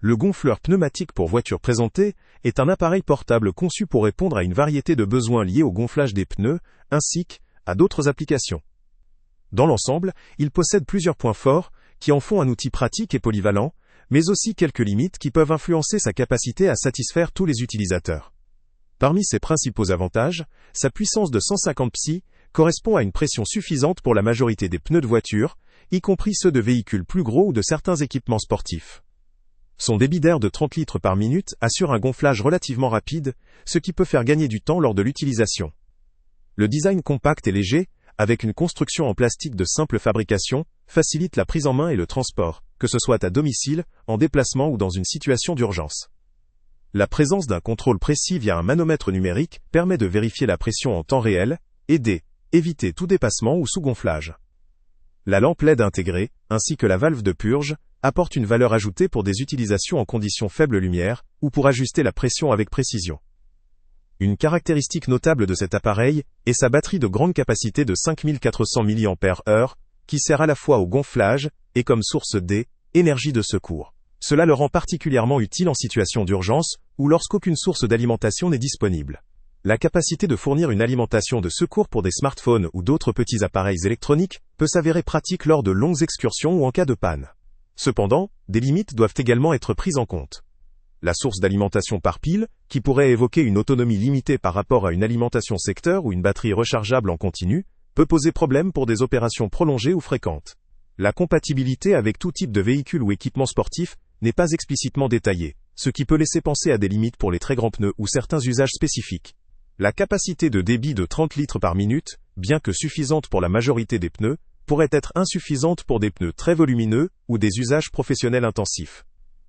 Le gonfleur pneumatique pour voiture présenté est un appareil portable conçu pour répondre à une variété de besoins liés au gonflage des pneus, ainsi qu'à d'autres applications. Dans l'ensemble, il possède plusieurs points forts, qui en font un outil pratique et polyvalent, mais aussi quelques limites qui peuvent influencer sa capacité à satisfaire tous les utilisateurs. Parmi ses principaux avantages, sa puissance de 150 psi correspond à une pression suffisante pour la majorité des pneus de voiture, y compris ceux de véhicules plus gros ou de certains équipements sportifs. Son débit d'air de 30 litres par minute assure un gonflage relativement rapide, ce qui peut faire gagner du temps lors de l'utilisation. Le design compact et léger, avec une construction en plastique de simple fabrication, facilite la prise en main et le transport, que ce soit à domicile, en déplacement ou dans une situation d'urgence. La présence d'un contrôle précis via un manomètre numérique permet de vérifier la pression en temps réel et d'éviter tout dépassement ou sous-gonflage. La lampe LED intégrée, ainsi que la valve de purge, apportent une valeur ajoutée pour des utilisations en conditions faible lumière, ou pour ajuster la pression avec précision. Une caractéristique notable de cet appareil est sa batterie de grande capacité de 5400 mAh, qui sert à la fois au gonflage et comme source d'énergie de secours. Cela le rend particulièrement utile en situation d'urgence ou lorsqu'aucune source d'alimentation n'est disponible. La capacité de fournir une alimentation de secours pour des smartphones ou d'autres petits appareils électroniques peut s'avérer pratique lors de longues excursions ou en cas de panne. Cependant, des limites doivent également être prises en compte. La source d'alimentation par pile, qui pourrait évoquer une autonomie limitée par rapport à une alimentation secteur ou une batterie rechargeable en continu, peut poser problème pour des opérations prolongées ou fréquentes. La compatibilité avec tout type de véhicule ou équipement sportif n'est pas explicitement détaillée, ce qui peut laisser penser à des limites pour les très grands pneus ou certains usages spécifiques. La capacité de débit de 30 litres par minute, bien que suffisante pour la majorité des pneus, pourrait être insuffisante pour des pneus très volumineux ou des usages professionnels intensifs.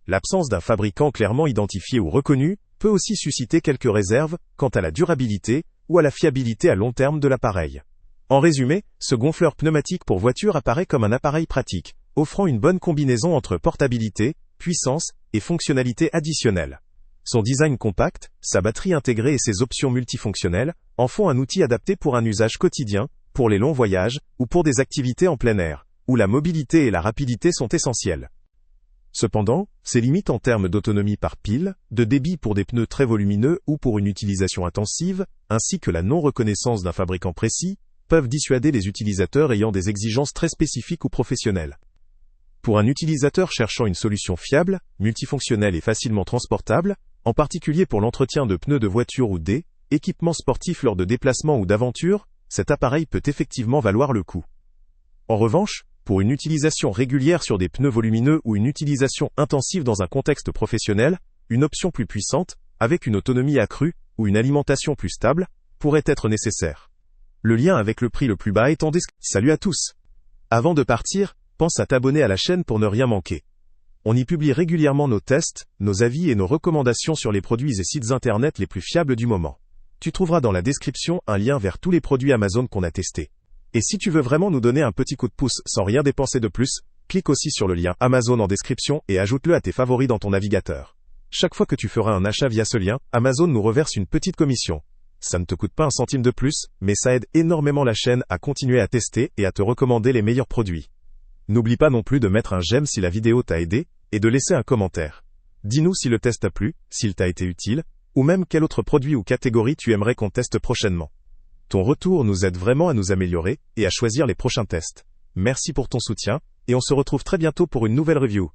L'absence d'un fabricant clairement identifié ou reconnu peut aussi susciter quelques réserves quant à la durabilité ou à la fiabilité à long terme de l'appareil. En résumé, ce gonfleur pneumatique pour voiture apparaît comme un appareil pratique, offrant une bonne combinaison entre portabilité, puissance et fonctionnalités additionnelles. Son design compact, sa batterie intégrée et ses options multifonctionnelles en font un outil adapté pour un usage quotidien, pour les longs voyages ou pour des activités en plein air, où la mobilité et la rapidité sont essentielles. Cependant, ses limites en termes d'autonomie par pile, de débit pour des pneus très volumineux ou pour une utilisation intensive, ainsi que la non-reconnaissance d'un fabricant précis, peuvent dissuader les utilisateurs ayant des exigences très spécifiques ou professionnelles. Pour un utilisateur cherchant une solution fiable, multifonctionnelle et facilement transportable, en particulier pour l'entretien de pneus de voiture ou d'équipements sportifs lors de déplacements ou d'aventures, cet appareil peut effectivement valoir le coup. En revanche, pour une utilisation régulière sur des pneus volumineux ou une utilisation intensive dans un contexte professionnel, une option plus puissante, avec une autonomie accrue ou une alimentation plus stable, pourrait être nécessaire. Le lien avec le prix le plus bas est en description. Salut à tous! Avant de partir, pense à t'abonner à la chaîne pour ne rien manquer. On y publie régulièrement nos tests, nos avis et nos recommandations sur les produits et sites internet les plus fiables du moment. Tu trouveras dans la description un lien vers tous les produits Amazon qu'on a testés. Et si tu veux vraiment nous donner un petit coup de pouce sans rien dépenser de plus, clique aussi sur le lien Amazon en description et ajoute-le à tes favoris dans ton navigateur. Chaque fois que tu feras un achat via ce lien, Amazon nous reverse une petite commission. Ça ne te coûte pas un centime de plus, mais ça aide énormément la chaîne à continuer à tester et à te recommander les meilleurs produits. N'oublie pas non plus de mettre un j'aime si la vidéo t'a aidé, et de laisser un commentaire. Dis-nous si le test t'a plu, s'il t'a été utile, ou même quel autre produit ou catégorie tu aimerais qu'on teste prochainement. Ton retour nous aide vraiment à nous améliorer, et à choisir les prochains tests. Merci pour ton soutien, et on se retrouve très bientôt pour une nouvelle review.